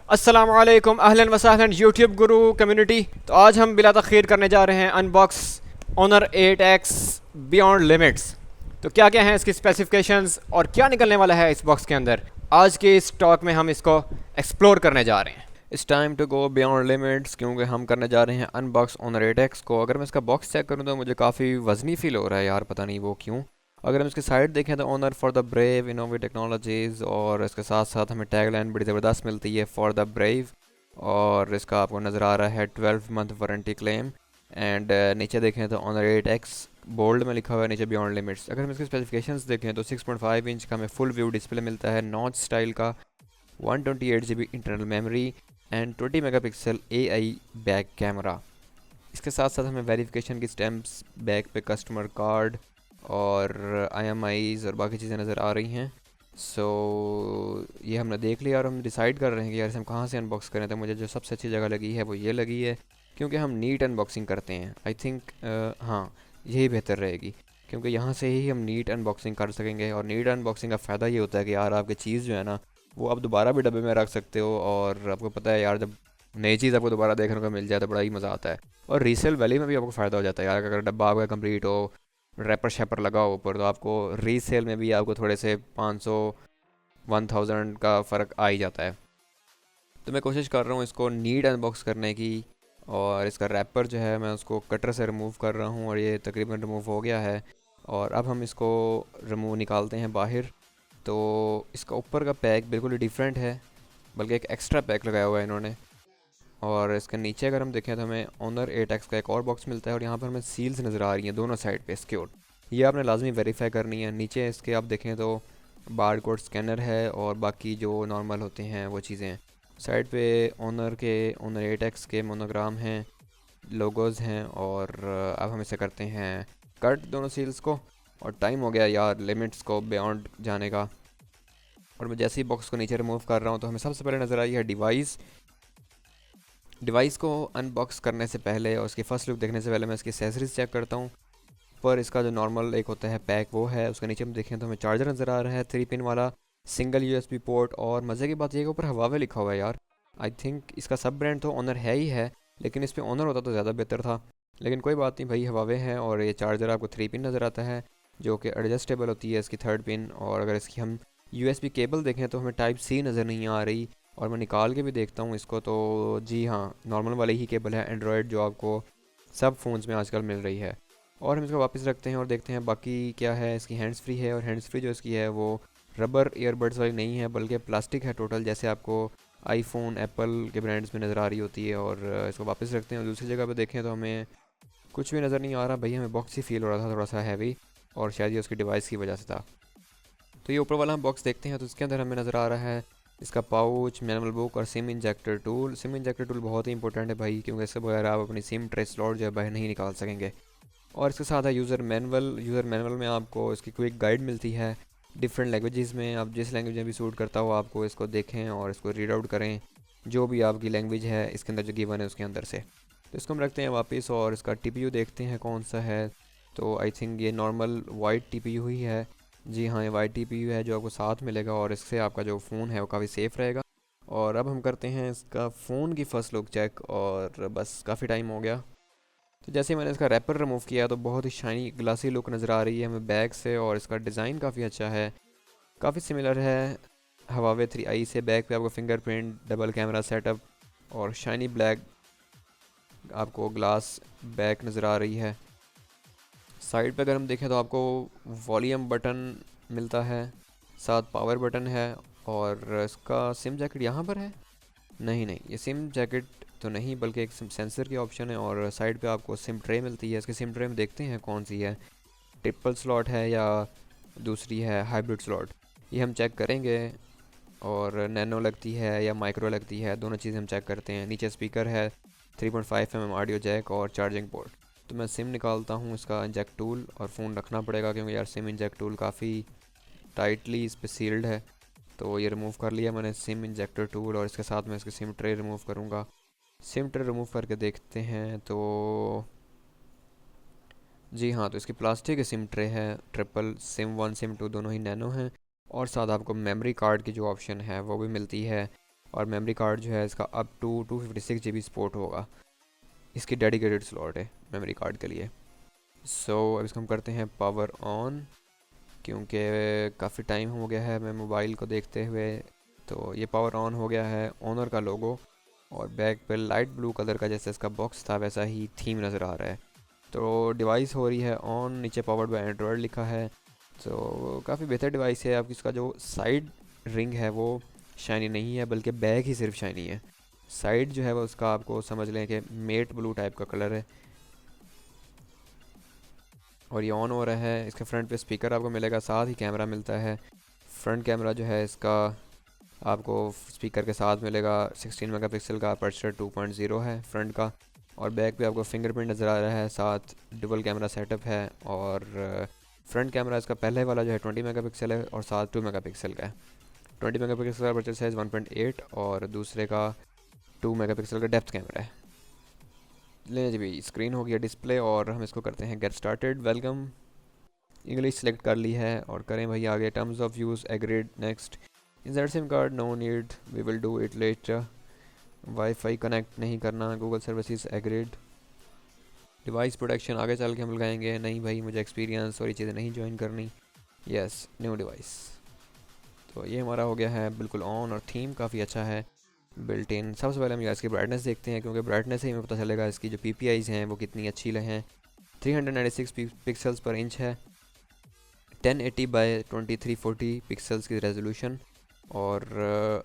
अस्सलामुअलैकुम अहलन वसहलन यूट्यूब गुरु कम्युनिटी। तो आज हम बिला तख़ीर करने जा रहे हैं unbox honour 8X beyond limits. तो क्या क्या हैं इसकी स्पेसिफिकेशंस और क्या निकलने वाला है इस बॉक्स के अंदर, आज के इस टॉक में हम इसको एक्सप्लोर करने जा रहे हैं। It's time to go beyond limits, क्योंकि हम करने जा रहे हैं अनबॉक्स ऑनर 8X को। अगर मैं इसका बॉक्स चेक करूँ तो मुझे काफ़ी वजनी फील हो रहा है यार, पता नहीं वो क्यों। अगर हम इसकी साइड देखें तो honour for the brave innovative technologies, और इसके साथ साथ हमें टैगलाइन बड़ी ज़बरदस्त मिलती है, फॉर द ब्रेव। और इसका आपको नज़र आ रहा है 12 मंथ वारंटी क्लेम। एंड नीचे देखें तो ऑनर 8X बोल्ड में लिखा हुआ है नीचे बियॉन्ड लिमिट्स। अगर हम इसके स्पेसिफिकेशंस देखें तो 6.5 इंच का हमें फुल व्यू डिस्प्ले मिलता है, नॉच स्टाइल का, 128 GB internal memory and 20 megapixel AI back camera. इसके साथ साथ हमें वेरिफिकेशन की स्टैम्प्स, बैक पे कस्टमर कार्ड और IMIs और बाकी चीज़ें नज़र आ रही हैं। ये हमने देख लिया और हम डिसाइड कर रहे हैं कि यार इसे हम कहाँ से अनबॉक्स करें। तो मुझे जो सबसे अच्छी जगह लगी है वो ये लगी है, क्योंकि हम नीट अनबॉक्सिंग करते हैं। आई थिंक हाँ, यही बेहतर रहेगी, क्योंकि यहाँ से ही हम नीट अनबॉक्सिंग कर सकेंगे। और नीट अनबॉक्सिंग का फ़ायदा ये होता है कि यार आपकी चीज़ जो है ना, वो आप दोबारा भी डब्बे में रख सकते हो। और आपको पता है यार, जब नई चीज़ आपको दोबारा देखने को मिल जाए तो बड़ा ही मज़ा आता है। और रीसेल वैल्यू में भी आपको फ़ायदा हो जाता है यार। अगर डब्बा आपका कंप्लीट हो, रैपर शैपर लगा हो ऊपर, तो आपको रीसेल में भी आपको थोड़े से 500 1000 का फ़र्क आ ही जाता है। तो मैं कोशिश कर रहा हूँ इसको नीट अनबॉक्स करने की। और इसका रैपर जो है मैं उसको कटर से रिमूव कर रहा हूँ और ये तकरीबन रिमूव हो गया है। और अब हम इसको रिमूव निकालते हैं बाहर। तो इसका ऊपर का पैक बिल्कुल ही डिफरेंट है, बल्कि एक एक्स्ट्रा पैक लगाया हुआ है इन्होंने। और इसके नीचे अगर हम देखें तो हमें ऑनर 8X का एक और बॉक्स मिलता है, और यहाँ पर हमें सील्स नज़र आ रही हैं दोनों साइड पे सिक्योर्ड। ये आपने लाजमी वेरीफाई करनी है। नीचे इसके आप देखें तो बार कोड स्कैनर है और बाकी जो नॉर्मल होते हैं वो चीज़ें हैं। साइड पे ऑनर 8X के मोनोग्राम हैं, लोगोज़ हैं। और अब हम इसे करते हैं कट दोनों सील्स को। और टाइम हो गया यार लिमिट्स को बियॉन्ड जाने का। और मैं जैसे ही बॉक्स को नीचे रिमूव कर रहा हूँ तो हमें सबसे पहले नज़र आई है डिवाइस। डिवाइस को अनबॉक्स करने से पहले और उसकी फर्स्ट लुक देखने से पहले मैं इसकी एसेसरीज चेक करता हूँ। पर इसका जो नॉर्मल एक होता है पैक वो है, उसके नीचे हम देखें तो हमें चार्जर नज़र आ रहा है 3 पिन वाला, सिंगल USB पोर्ट। और मज़े की बात यह है कि ऊपर हवावे लिखा हुआ है यार। आई थिंक इसका सब ब्रांड तो ऑनर है ही है, लेकिन इस पर ऑनर होता तो ज़्यादा बेहतर था। लेकिन कोई बात नहीं भाई, हवावे हैं। और ये चार्जर आपको 3 पिन नज़र आता है, जो कि एडजस्टेबल होती है इसकी 3rd पिन। और अगर इसकी हम USB केबल देखें तो हमें टाइप C नज़र नहीं आ रही। और मैं निकाल के भी देखता हूँ इसको, तो जी हाँ, नॉर्मल वाली ही केबल है एंड्रॉयड, जो आपको सब फ़ोन्स में आजकल मिल रही है। और हम इसको वापस रखते हैं और देखते हैं बाकी क्या है। इसकी हैंड्स फ्री है, और हैंड्स फ्री जो इसकी है वो रबर ईयरबड्स वाली नहीं है, बल्कि प्लास्टिक है टोटल, जैसे आपको आईफोन एप्पल के ब्रांड्स में नज़र आ रही होती है। और इसको वापस रखते हैं और दूसरी जगह पे देखें तो हमें कुछ भी नज़र नहीं आ रहा भाई। हमें बॉक्स ही फील हो रहा था थोड़ा सा हैवी, और शायद ये उसकी डिवाइस की वजह से था। तो ये ऊपर वाला हम बॉक्स देखते हैं तो इसके अंदर हमें नज़र आ रहा है इसका पाउच, मैनुअल बुक और SIM injector tool. SIM injector tool बहुत ही इंपॉर्टेंट है भाई, क्योंकि इसके बगैर आप अपनी सिम ट्रे स्लॉट जो है बाहर नहीं निकाल सकेंगे। और इसके साथ है यूज़र मैनुअल। यूज़र मैनुअल में आपको इसकी क्विक गाइड मिलती है डिफरेंट लैंग्वेजेस में। आप जिस लैंग्वेज में भी सूट करता हो आपको इसको देखें और इसको रीड आउट करें, जो भी आपकी लैंग्वेज है इसके अंदर जो गिवन है उसके अंदर से। तो इसको हम रखते हैं वापस और इसका TPU देखते हैं कौन सा है। तो आई थिंक ये नॉर्मल वाइट TPU ही है। जी हाँ, ये वाइट TPU है जो आपको साथ मिलेगा, और इससे आपका जो फ़ोन है वो काफ़ी सेफ़ रहेगा। और अब हम करते हैं इसका फ़ोन की फ़र्स्ट लुक चेक, और बस काफ़ी टाइम हो गया। तो जैसे ही मैंने इसका रैपर रिमूव किया तो बहुत ही शाइनी ग्लासी लुक नज़र आ रही है हमें बैक से। और इसका डिज़ाइन काफ़ी अच्छा है, काफ़ी सिमिलर है हवावे 3i से। बैक पे आपको फिंगरप्रिंट, डबल कैमरा सेटअप और शाइनी ब्लैक आपको ग्लास बैक नज़र आ रही है। साइड पे अगर हम देखें तो आपको वॉल्यूम बटन मिलता है, साथ पावर बटन है। और इसका सिम जैकेट यहाँ पर है, नहीं नहीं, ये सिम जैकेट तो नहीं, बल्कि एक सेंसर की ऑप्शन है। और साइड पे आपको सिम ट्रे मिलती है। इसके सिम ट्रे में देखते हैं कौन सी है, ट्रिपल स्लॉट है या दूसरी है हाइब्रिड स्लॉट, ये हम चेक करेंगे। और नैनो लगती है या माइक्रो लगती है, दोनों चीज़ें हम चेक करते हैं। नीचे स्पीकर है, 3.5 mm ऑडियो जैक और चार्जिंग पोर्ट। तो मैं सिम निकालता हूँ इसका इंजेक्ट टूल, और फ़ोन रखना पड़ेगा क्योंकि यार सिम इंजेक्ट टूल काफ़ी टाइटली इस पर सील्ड है। तो ये रिमूव कर लिया मैंने सिम इंजेक्टर टूल, और इसके साथ मैं इसकी सिम ट्रे रिमूव करूँगा। सिम ट्रे रिमूव करके देखते हैं तो जी हाँ, तो इसकी प्लास्टिक की सिम ट्रे है, ट्रिपल सिम 1 सिम 2 दोनों ही नैनो हैं। और साथ आपको मेमोरी कार्ड की जो ऑप्शन है वो भी मिलती है। और मेमोरी कार्ड जो है इसका अप टू 256 GB सपोर्ट होगा। इसकी डेडिकेटेड स्लॉट है मेमोरी कार्ड के लिए। अब इसको हम करते हैं पावर ऑन, क्योंकि काफ़ी टाइम हो गया है मैं मोबाइल को देखते हुए। तो ये पावर ऑन हो गया है, ऑनर का लोगो और बैक पे लाइट ब्लू कलर का जैसे इसका बॉक्स था वैसा ही थीम नज़र आ रहा है। तो डिवाइस हो रही है ऑन, नीचे पावर्ड बाय एंड्रॉयड लिखा है। तो काफ़ी बेहतर डिवाइस है। आपकी इसका जो साइड रिंग है वो शाइनी नहीं है, बल्कि बैक ही सिर्फ शाइनी है। साइड जो है वो उसका आपको समझ लें कि मेट ब्लू टाइप का कलर है। और ये ऑन हो रहा है। इसके फ्रंट पे स्पीकर आपको मिलेगा, साथ ही कैमरा मिलता है। फ्रंट कैमरा जो है इसका आपको स्पीकर के साथ मिलेगा। 16 मेगापिक्सल का अपर्चर 2.0 है फ्रंट का। और बैक पे आपको फिंगरप्रिंट नज़र आ रहा है, साथ डबल कैमरा सेटअप है। और फ्रंट कैमरा इसका पहले वाला जो है 20 मेगापिक्सल है और साथ 2 मेगापिक्सल का है। 20 मेगापिक्सल का अपर्चर साइज़ 1.8 और दूसरे का 2 मेगापिक्सल का डेप्थ कैमरा है। लें जी भाई, स्क्रीन हो गया डिस्प्ले और हम इसको करते हैं get started. Welcome, English select कर ली है और करें भाई आगे terms of use, agreed, next. Insert SIM card, no need, we will do it later. Wifi connect नहीं करना, Google services, agreed. Device protection आगे चल के हम लगाएंगे, नहीं भाई मुझे एक्सपीरियंस और ये चीज़ें नहीं ज्वाइन करनी। Yes, new device. तो ये हमारा हो गया है बिल्कुल ऑन और थीम काफ़ी अच्छा है बिल्ट इन। सबसे पहले हम इसकी ब्राइटनेस देखते हैं, क्योंकि ब्राइटनेस से ही हमें पता चलेगा इसकी जो PPIs हैं वो कितनी अच्छी हैं। 396 पिक्सल्स पर इंच है, 1080 बाय 2340 पिक्सल्स की रेजोल्यूशन। और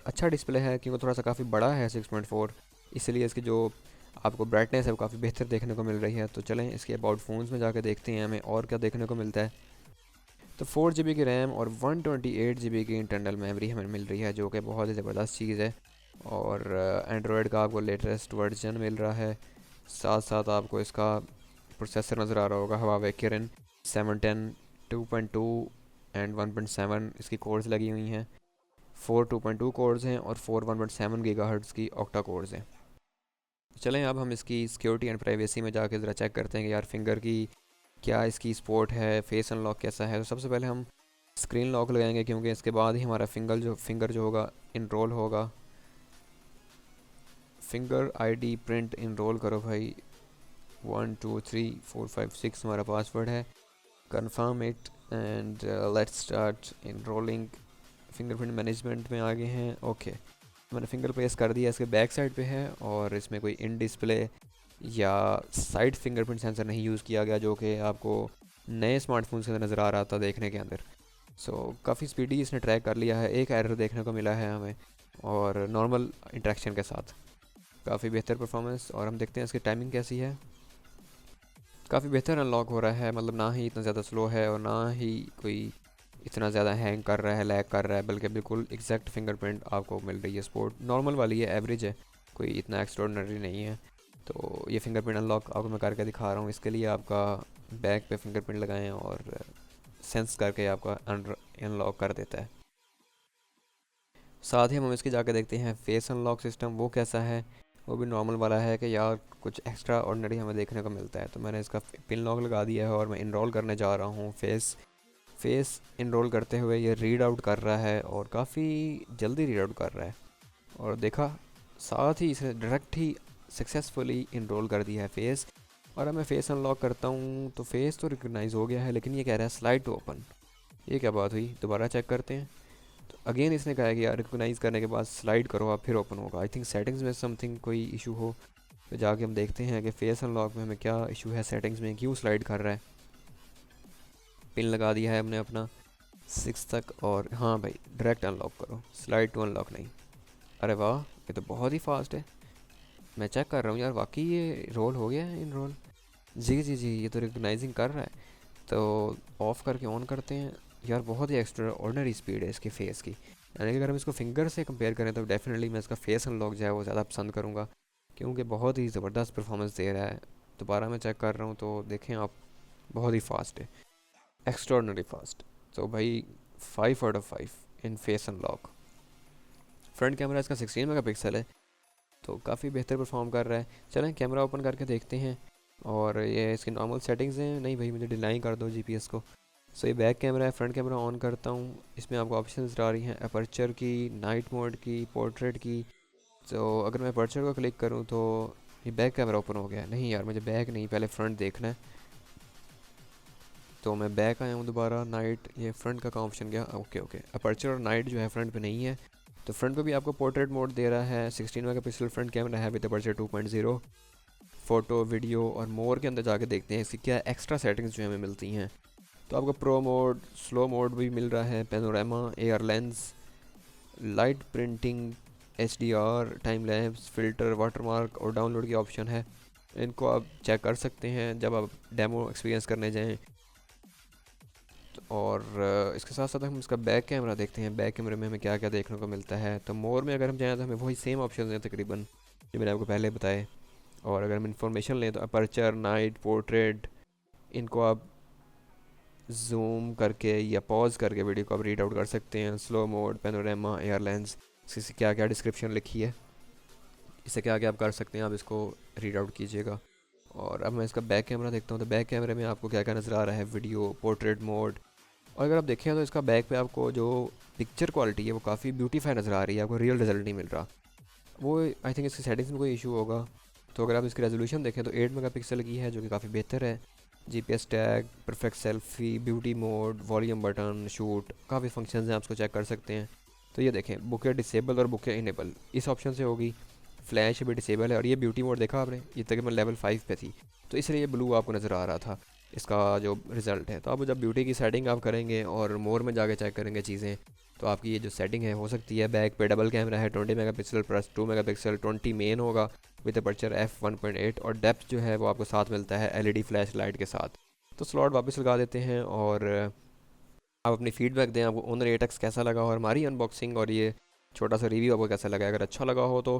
अच्छा डिस्प्ले है, क्योंकि थोड़ा सा काफ़ी बड़ा है 6.4, इसलिए इसकी जो आपको ब्राइटनेस है वो काफ़ी बेहतर देखने को मिल रही है। तो चलें इसके अबाउट फ़ोन्स में जाके देखते हैं हमें और क्या देखने को मिलता है। तो 4 GB की रैम और 128 GB की इंटरनल मेमोरी हमें मिल रही है, जो कि बहुत ही ज़बरदस्त चीज़ है। और एंड्रॉयड का आपको लेटेस्ट वर्जन मिल रहा है। साथ साथ आपको इसका प्रोसेसर नज़र आ रहा होगा, Huawei Kirin 710 2.2 एंड 1.7 इसकी कोर्स लगी हुई हैं। 4 2.2 कोर्स हैं और 4 1.7 गीगाहर्ट्ज़ की ऑक्टा कोर्स हैं। चलें अब हम इसकी सिक्योरिटी एंड प्राइवेसी में जाके ज़रा चेक करते हैं कि यार फिंगर की क्या इसकी सपोर्ट है, फेस अनलॉक कैसा है। तो सबसे पहले हम स्क्रीन लॉक लगाएंगे, क्योंकि इसके बाद ही हमारा फिंगर जो होगा इनरोल होगा। फिंगर आईडी प्रिंट इनरोल करो भाई। 1 2 3 4 5 6 हमारा पासवर्ड है। Confirm it and let's start enrolling. Fingerprint management में आगे हैं। ओके, मैंने फिंगर प्लेस कर दिया, इसके बैक साइड पे है और इसमें कोई इन डिस्प्ले या साइड फिंगरप्रिंट सेंसर नहीं यूज़ किया गया, जो कि आपको नए स्मार्टफोन के अंदर नज़र आ रहा था देखने के अंदर। काफ़ी स्पीडी इसने ट्रैक कर लिया है। एक एरर देखने को मिला है हमें और नॉर्मल इंटरेक्शन के साथ काफ़ी बेहतर परफॉर्मेंस। और हम देखते हैं इसकी टाइमिंग कैसी है। काफ़ी बेहतर अनलॉक हो रहा है, मतलब ना ही इतना ज़्यादा स्लो है और ना ही कोई इतना ज़्यादा हैंग कर रहा है, लैग कर रहा है, बल्कि बिल्कुल एग्जैक्ट फिंगरप्रिंट आपको मिल रही है। सपोर्ट नॉर्मल वाली है, एवरेज है, कोई इतना एक्स्ट्रॉर्डनरी नहीं है। तो ये फिंगरप्रिंट अनलॉक आपको मैं करके दिखा रहा हूँ। इसके लिए आपका बैक पे फिंगरप्रिंट लगाएं और सेंस करके आपका अनलॉक कर देता है। साथ ही हम इसकी जाके देखते हैं फेस अनलॉक सिस्टम वो कैसा है। वो भी नॉर्मल वाला है कि यार कुछ एक्स्ट्रा ऑर्डिनरी हमें देखने को मिलता है। तो मैंने इसका पिन लॉक लगा दिया है और मैं इनरोल करने जा रहा हूँ। फेस इनरोल करते हुए ये रीड आउट कर रहा है और काफ़ी जल्दी रीड आउट कर रहा है। और देखा, साथ ही इसे डायरेक्ट ही सक्सेसफुली इनरोल कर दिया है फेस। और अब मैं फेस अनलॉक करता हूँ तो फेस तो रिकग्नाइज़ हो गया है, लेकिन ये कह रहा है स्लाइड टू ओपन। ये क्या बात हुई, दोबारा चेक करते हैं। तो अगेन इसने कहा है कि यार रिकग्नाइज़ करने के बाद स्लाइड करो आप फिर ओपन होगा। आई थिंक सेटिंग्स में समथिंग कोई इशू हो। तो जाके हम देखते हैं कि फेस अनलॉक में हमें क्या इशू है, सेटिंग्स में क्यों स्लाइड कर रहा है। पिन लगा दिया है हमने अपना 6 तक और हाँ भाई डायरेक्ट अनलॉक करो, स्लाइड टू अनलॉक नहीं। अरे वाह, ये तो बहुत ही फास्ट है। मैं चेक कर रहा हूँ यार, वाकई ये रोल हो गया है, इन रोल। जी जी जी, ये तो रिकग्नाइजिंग कर रहा है। तो ऑफ़ करके ऑन करते हैं। यार बहुत ही एक्स्ट्रा ऑर्डनरी स्पीड है इसकी फेस की, यानी कि अगर हम इसको फिंगर से कंपेयर करें तो डेफिनेटली मैं इसका फेस अनलॉक जो है वो ज़्यादा पसंद करूँगा, क्योंकि बहुत ही ज़बरदस्त परफॉर्मेंस दे रहा है। दोबारा मैं चेक कर रहा हूँ तो देखें आप, बहुत ही फास्ट है, एक्स्ट्रॉर्डनरी फास्ट। तो भाई 5 out of 5 in face unlock. Front camera इसका 16 मेगापिक्सल है, तो काफ़ी बेहतर परफॉर्म कर रहा है। चलें कैमरा ओपन करके देखते हैं। और ये इसकी नॉर्मल सेटिंग्स हैं, नहीं भाई मुझे डिनाई कर दो जीपीएस को। ये बैक कैमरा है, फ्रंट कैमरा ऑन करता हूँ। इसमें आपको ऑप्शंस आ रही हैं अपर्चर की, नाइट मोड की, पोर्ट्रेट की, तो अगर मैं अपर्चर को क्लिक करूँ तो ये बैक कैमरा ओपन हो गया। नहीं यार, मुझे बैक नहीं, पहले फ्रंट देखना है। तो मैं बैक आया हूँ दोबारा, नाइट, ये फ्रंट का कहाँ ऑप्शन गया, ओके ओके। अपर्चर और नाइट जो है फ्रंट पे नहीं है। तो फ्रंट पे भी आपको पोर्ट्रेट मोड दे रहा है, 16 मेगापिक्सल फ्रंट कैमरा है विद अपर्चर 2.0। फ़ोटो, वीडियो और मोर के अंदर जाके देखते हैं इसकी क्या एक्स्ट्रा सेटिंग्स जो हमें मिलती हैं। तो आपको प्रो मोड, स्लो मोड भी मिल रहा है, panorama, AR lens, light printing, HDR, time lapse, filter, watermark और डाउनलोड की ऑप्शन है। इनको आप चेक कर सकते हैं जब आप डेमो एक्सपीरियंस करने जाएं। और इसके साथ साथ हम इसका बैक कैमरा देखते हैं, बैक कैमरे में हमें क्या क्या देखने को मिलता है। तो मोर में अगर हम जाएँ तो हमें वही सेम ऑप्शन हैं तकरीबन जो मैंने आपको पहले बताए। और अगर हम इंफॉर्मेशन लें तो अपर्चर, नाइट, पोर्ट्रेट, इनको आप जूम करके या पॉज करके वीडियो को आप रीड आउट कर सकते हैं। Slow mode, panorama, air lens, इसकी क्या क्या डिस्क्रिप्शन लिखी है, इससे क्या क्या आप कर सकते हैं, आप इसको रीड आउट कीजिएगा। और अब मैं इसका बैक कैमरा देखता हूँ तो बैक कैमरे में आपको क्या क्या नज़र आ रहा है, वीडियो, पोर्ट्रेट मोड। और अगर आप देखें तो इसका बैक पे आपको जो पिक्चर क्वालिटी है वो काफ़ी ब्यूटीफाई नज़र आ रही है, आपको रियल रिजल्ट नहीं मिल रहा। वो आई थिंक इसकी सेटिंग्स में कोई इशू होगा। तो अगर आप इसकी रेजोल्यूशन देखें तो 8 मेगापिक्सल की है, जो कि काफ़ी बेहतर है। GPS tag, perfect selfie, beauty mode, volume button, shoot, काफ़ी फंक्शंस हैं, आप उसको चेक कर सकते हैं। तो ये देखें, बुके डिसेबल और बुके इनेबल इस ऑप्शन से होगी। फ्लैश भी डिसेबल है। और ये ब्यूटी मोड देखा आपने, ये तकरीबन लेवल 5 पे थी, तो इसलिए ये ब्लू आपको नज़र आ रहा था इसका जो रिज़ल्ट है। तो आप जब ब्यूटी की सेटिंग आप करेंगे और मोर में जाके चेक करेंगे चीज़ें, तो आपकी ये जो सेटिंग है हो सकती है। बैक पे डबल कैमरा है, 20 मेगापिक्सल प्लस 2 मेगापिक्सल, 20 मेन होगा विद अपर्चर f1.8 और डेप्थ जो है वो आपको साथ मिलता है LED फ्लैश लाइट के साथ। तो स्लॉट वापस लगा देते हैं और आप अपनी फीडबैक दें, आपको ओनर 8X कैसा लगा और हमारी अनबॉक्सिंग और ये छोटा सा रिव्यू आपको कैसा लगा। अगर अच्छा लगा हो तो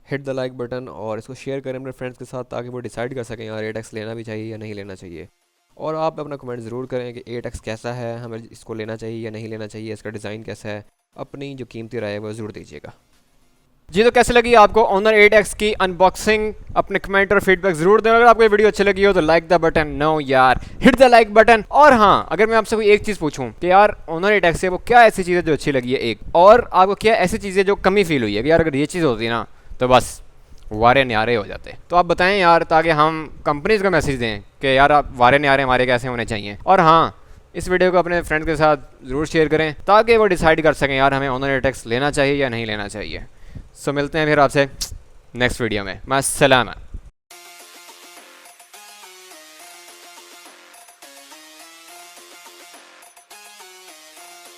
हिट द लाइक बटन और इसको शेयर करें अपने फ्रेंड्स के साथ, ताकि वो डिसाइड कर सकें यार 8X लेना भी चाहिए या नहीं लेना चाहिए। और आप अपना कमेंट ज़रूर करें कि 8X कैसा है, हमें इसको लेना चाहिए या नहीं लेना चाहिए, इसका डिज़ाइन कैसा है। अपनी जो कीमती राय है वो ज़रूर दीजिएगा। जी, तो कैसे लगी आपको ऑनर 8X की अनबॉक्सिंग? अपने कमेंट और फीडबैक जरूर दें। अगर आपको ये वीडियो अच्छी लगी हो तो लाइक द बटन, नो यार, हिट द लाइक बटन। और हाँ, अगर मैं आपसे कोई एक चीज़ पूछूं कि यार ऑनर 8X से वो क्या ऐसी चीज़ है जो अच्छी लगी है, एक और आपको क्या ऐसी चीज़ें जो कमी फील हुई है कि यार अगर ये चीज़ होती ना तो बस वारे न्यारे हो जाते, तो आप बताएं यार, ताकि हम कंपनीज़ को मैसेज दें कि यार आप वारे न्यारे हमारे कैसे होने चाहिए। और हाँ, इस वीडियो को अपने फ्रेंड्स के साथ ज़रूर शेयर करें ताकि वो डिसाइड कर सकें यार हमें ऑनर 8X लेना चाहिए या नहीं लेना चाहिए। सो मिलते हैं फिर आपसे नेक्स्ट वीडियो में। मास्सलामा।